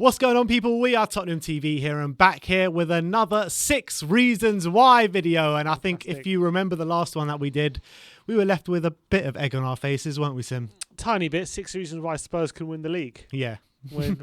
What's going on, people? We are Tottenham TV here and back here with another 6 Reasons Why video. And I think if you remember the last one that we did, we were left with a bit of egg on our faces, weren't we, Sim? Tiny bit. 6 reasons why Spurs can win the league. Yeah. We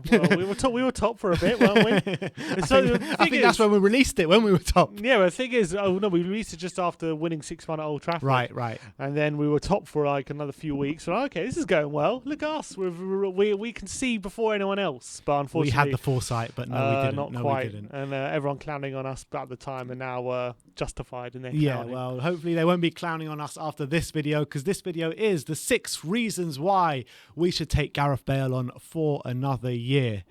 were top for a bit, weren't we? I think that's when we released it, when we were top. Yeah, well, the thing is, we released it just after winning 6-1 at Old Trafford. Right. And then we were top for like another few weeks. So, okay, this is going well. Look at us. We can see before anyone else. But unfortunately, we had the foresight, but no, we didn't. Not quite. We didn't. And everyone clowning on us at the time are now justified in their clowning. Yeah, well, hopefully they won't be clowning on us after this video, because this video is the 6 reasons why we should take Gareth Bale on for another year.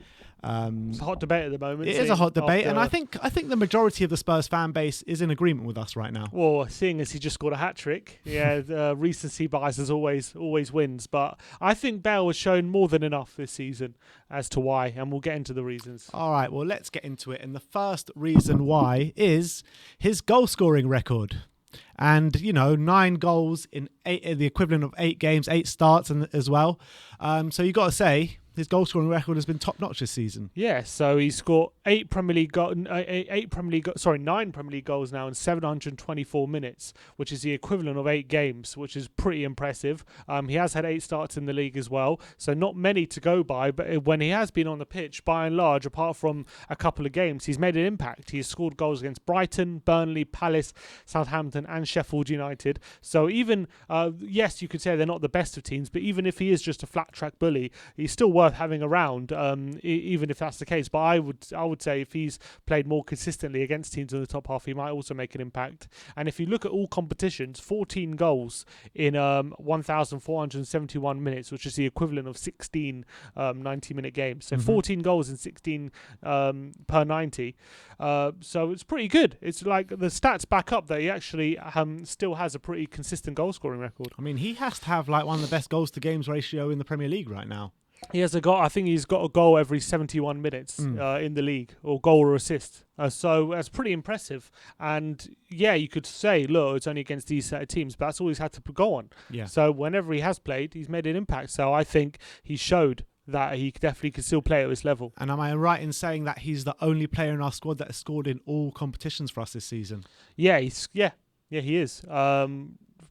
It's a hot debate at the moment. It is a hot debate, and I think the majority of the Spurs fan base is in agreement with us right now. Well, seeing as he just scored a hat-trick, the recency bias always wins. But I think Bale has shown more than enough this season as to why, and we'll get into the reasons. All right, well, let's get into it. And the first reason why is his goal-scoring record. And, 9 goals in the equivalent of 8 games, 8 starts as well. So you got to say, his goal scoring record has been top notch this season. Yeah, so he's scored 9 Premier League goals now in 724 minutes, which is the equivalent of 8 games, which is pretty impressive. He has had 8 starts in the league as well, so not many to go by. But when he has been on the pitch, by and large, apart from a couple of games, he's made an impact. He's scored goals against Brighton, Burnley, Palace, Southampton, and Sheffield United. So even yes, you could say they're not the best of teams, but even if he is just a flat track bully, he's still worth having around, even if that's the case. But I would say if he's played more consistently against teams in the top half, he might also make an impact. And if you look at all competitions, 14 goals in 1,471 minutes, which is the equivalent of 16 90-minute games. So 14 goals in 16 per 90. So it's pretty good. It's like the stats back up that he actually still has a pretty consistent goal scoring record. I mean, he has to have like one of the best goals to games ratio in the Premier League right now. He has a goal. I think he's got a goal every 71 minutes in the league, or goal or assist. So that's pretty impressive. And yeah, you could say, look, it's only against these set of teams, but that's all he's had to go on. Yeah. So whenever he has played, he's made an impact. So I think he showed that he definitely could still play at this level. And am I right in saying that he's the only player in our squad that has scored in all competitions for us this season? Yeah, he is.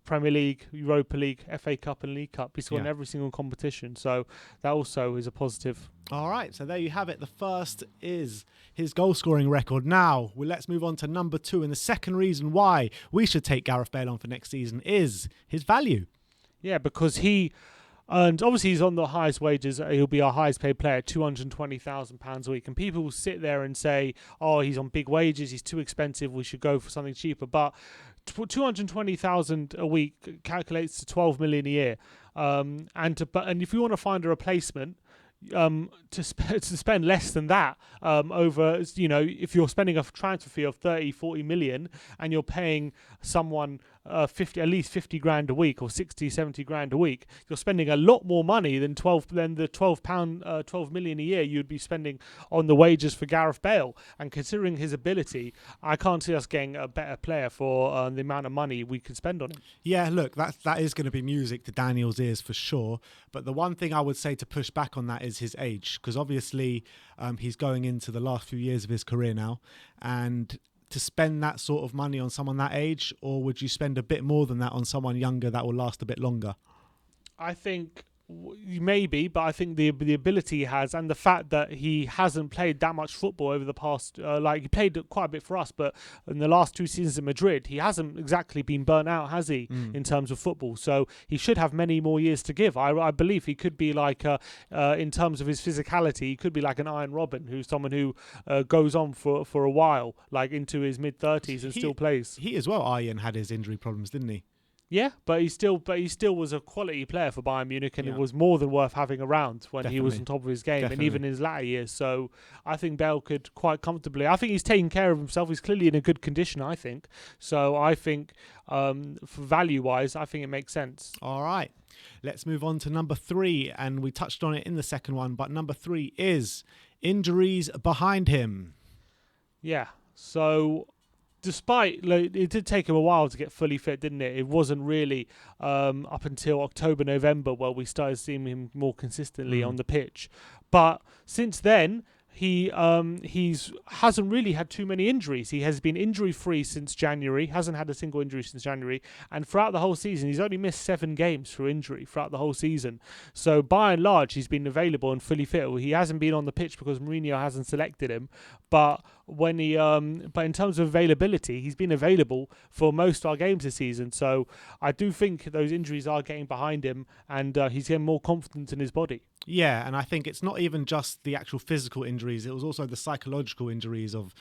Premier League, Europa League, FA Cup and League Cup. He's scored in every single competition, so that also is a positive. All right, so there you have it. The first is his goal-scoring record. Now, let's move on to number 2, and the second reason why we should take Gareth Bale on for next season is his value. Yeah, because he earned, obviously he's on the highest wages. He'll be our highest paid player, £220,000 a week. And people will sit there and say, oh, he's on big wages, he's too expensive, we should go for something cheaper. But 220,000 a week calculates to 12 million a year. And if you want to find a replacement, to spend less than that over, if you're spending a transfer fee of 30-40 million and you're paying someone at least 50 grand a week or 60-70 grand a week, you're spending a lot more money than the 12 million a year you'd be spending on the wages for Gareth Bale. And considering his ability, I can't see us getting a better player for the amount of money we could spend on him. Yeah, look, that is going to be music to Daniel's ears for sure. But the one thing I would say to push back on that is his age, because obviously he's going into the last few years of his career now, and to spend that sort of money on someone that age, or would you spend a bit more than that on someone younger that will last a bit longer? I think maybe, but I think the ability he has, and the fact that he hasn't played that much football over the past, he played quite a bit for us, but in the last 2 seasons in Madrid, he hasn't exactly been burnt out, has he, in terms of football? So he should have many more years to give. I believe he could be like, in terms of his physicality, he could be like an Iron Robin, who's someone who goes on for a while, like into his mid-30s and still plays. He as well, Iron, had his injury problems, didn't he? Yeah, but he still was a quality player for Bayern Munich, and it was more than worth having around when he was on top of his game, and even in his latter years. So I think Bale could quite comfortably. I think he's taking care of himself. He's clearly in a good condition, I think. So I think, for value-wise, I think it makes sense. All right, let's move on to number 3, and we touched on it in the second one, but number 3 is injuries behind him. Yeah, so despite, it did take him a while to get fully fit, didn't it? It wasn't really up until October, November where we started seeing him more consistently on the pitch. But since then, He's hasn't really had too many injuries. He has been injury free since January. Hasn't had a single injury since January, and throughout the whole season, he's only missed 7 games through injury throughout the whole season. So by and large, he's been available and fully fit. He hasn't been on the pitch because Mourinho hasn't selected him, but but in terms of availability, he's been available for most of our games this season. So I do think those injuries are getting behind him, and he's getting more confidence in his body. Yeah, and I think it's not even just the actual physical injuries. It was also the psychological injuries of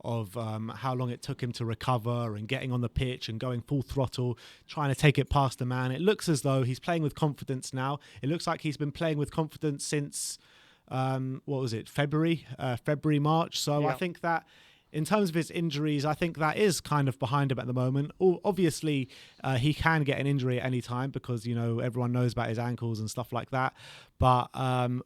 how long it took him to recover and getting on the pitch and going full throttle, trying to take it past the man. It looks as though he's playing with confidence now. It looks like he's been playing with confidence since, February, March. So yeah. I think that in terms of his injuries, I think that is kind of behind him at the moment. Obviously, he can get an injury at any time because, everyone knows about his ankles and stuff like that. But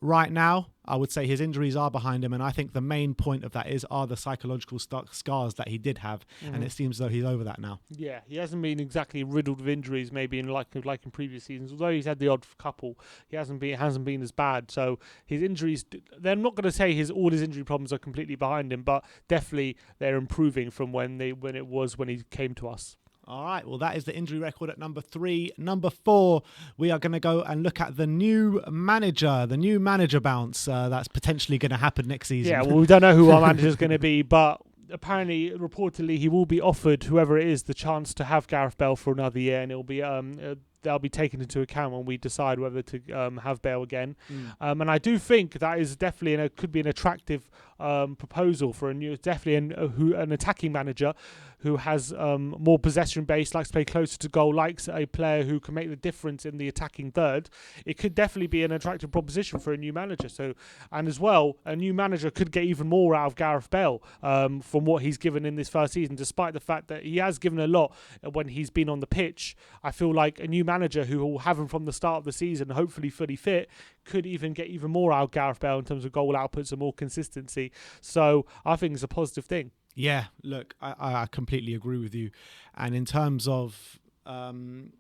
right now, I would say his injuries are behind him. And I think the main point of that are the psychological scars that he did have. Mm-hmm. And it seems as though he's over that now. Yeah, he hasn't been exactly riddled with injuries, maybe in like in previous seasons. Although he's had the odd couple, he hasn't been as bad. So his injuries, they're not going to say all his injury problems are completely behind him, but definitely they're improving from when he came to us. All right, well, that is the injury record at number 3. Number 4, we are going to go and look at the new manager bounce that's potentially going to happen next season. Yeah, well, we don't know who our manager is going to be, but apparently, reportedly, he will be offered, whoever it is, the chance to have Gareth Bale for another year, and it'll be they'll be taken into account when we decide whether to have Bale again. And I do think that is definitely could be an attractive proposal for an attacking manager who has more possession base, likes to play closer to goal, likes a player who can make the difference in the attacking third. It could definitely be an attractive proposition for a new manager. So, and as well, a new manager could get even more out of Gareth Bale from what he's given in this first season, despite the fact that he has given a lot when he's been on the pitch. I feel like a new manager who will have him from the start of the season, hopefully fully fit, could even get even more out of Gareth Bale in terms of goal outputs and more consistency. So I think it's a positive thing. Yeah, look, I completely agree with you. And in terms of Ryan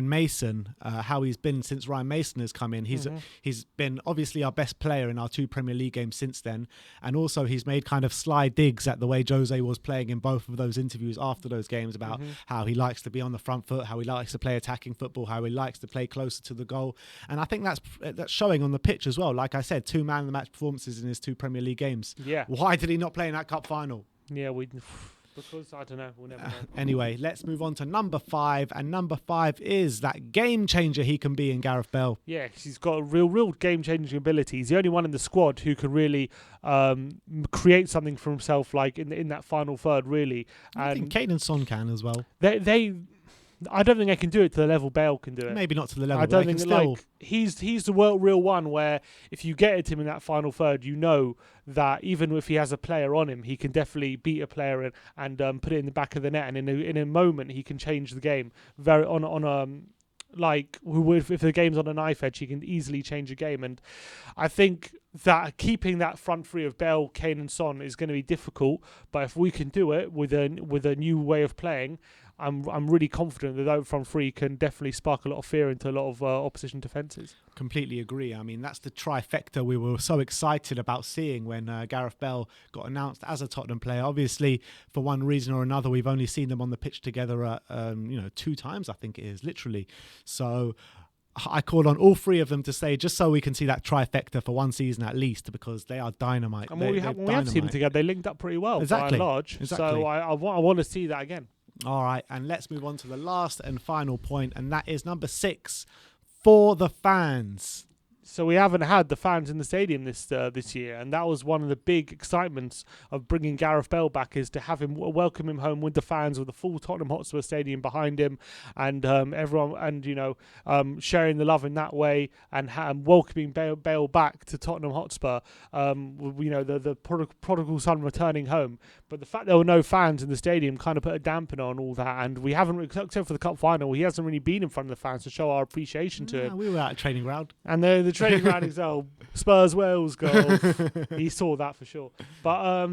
Mason, how he's been since Ryan Mason has come in, he's been obviously our best player in our 2 Premier League games since then, and also he's made kind of sly digs at the way Jose was playing in both of those interviews after those games about how he likes to be on the front foot, how he likes to play attacking football, how he likes to play closer to the goal, and I think that's showing on the pitch as well. Like I said, 2 man of the match performances in his 2 Premier League games. Yeah. Why did he not play in that cup final? Yeah, because I don't know, we'll never know. Anyway, let's move on to number 5, and number 5 is that game changer he can be in Gareth Bale. Yeah, he's got a real game changing ability. He's the only one in the squad who can really create something for himself, like in that final third, really. I think Kane and Son can as well. I don't think they can do it to the level Bale can do it. Maybe not to the level. I don't think he's the real one where if you get at him in that final third, you know that even if he has a player on him, he can definitely beat a player and put it in the back of the net, and in a moment he can change the game very if the game's on a knife edge, he can easily change a game. And I think that keeping that front three of Bale, Kane and Son is going to be difficult, but if we can do it with a new way of playing, I'm really confident that that front three can definitely spark a lot of fear into a lot of opposition defences. Completely agree. I mean, that's the trifecta we were so excited about seeing when Gareth Bale got announced as a Tottenham player. Obviously, for one reason or another, we've only seen them on the pitch together 2 times, I think it is, literally. So I call on all 3 of them to stay just so we can see that trifecta for one season at least, because they are dynamite. And when we have seen them together, they linked up pretty well, exactly. By and large. Exactly. So I want to see that again. All right, and let's move on to the last and final point, and that is number 6, for the fans. So we haven't had the fans in the stadium this year, and that was one of the big excitements of bringing Gareth Bale back, is to have him welcome him home with the fans, with the full Tottenham Hotspur stadium behind him, and everyone, and sharing the love in that way, and welcoming Bale back to Tottenham Hotspur. The prodigal son returning home. But the fact there were no fans in the stadium kind of put a dampener on all that, and we haven't, except for the cup final, he hasn't really been in front of the fans to show our appreciation to him. We were at a training ground, and the training ground himself. Spurs Wales goal. He saw that for sure. But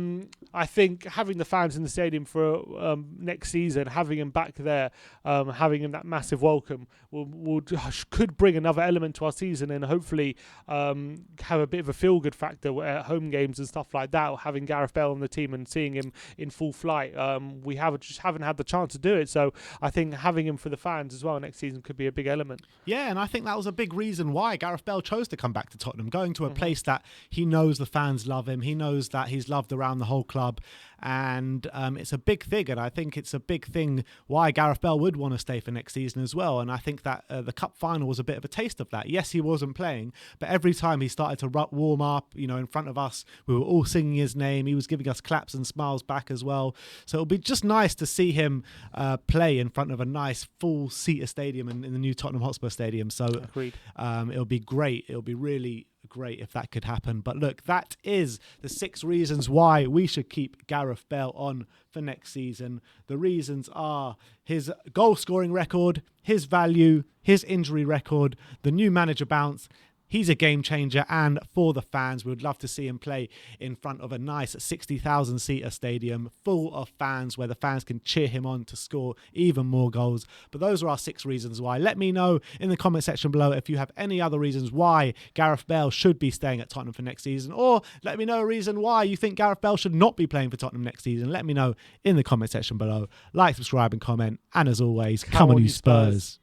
I think having the fans in the stadium for next season, having him back there, having him that massive welcome could bring another element to our season, and hopefully have a bit of a feel-good factor at home games and stuff like that. Having Gareth Bale on the team and seeing him in full flight, we just haven't had the chance to do it. So I think having him for the fans as well next season could be a big element. Yeah, and I think that was a big reason why Gareth Bale chose to come back to Tottenham, going to a place that he knows the fans love him. He knows that he's loved around the whole club, and it's a big thing. And I think it's a big thing why Gareth Bale would want to stay for next season as well. And I think that the cup final was a bit of a taste of that. Yes, he wasn't playing, but every time he started to warm up, in front of us, we were all singing his name. He was giving us claps and smiles back as well. So it'll be just nice to see him play in front of a nice full-seater stadium in the new Tottenham Hotspur Stadium. So it'll be great. It'll be really great if that could happen. But look, that is the 6 reasons why we should keep Gareth Bale on for next season. The reasons are his goal scoring record, his value, his injury record, the new manager bounce. He's a game changer, and for the fans, we would love to see him play in front of a nice 60,000-seater stadium full of fans where the fans can cheer him on to score even more goals. But those are our 6 reasons why. Let me know in the comment section below if you have any other reasons why Gareth Bale should be staying at Tottenham for next season, or let me know a reason why you think Gareth Bale should not be playing for Tottenham next season. Let me know in the comment section below. Like, subscribe and comment, and as always, come on you Spurs.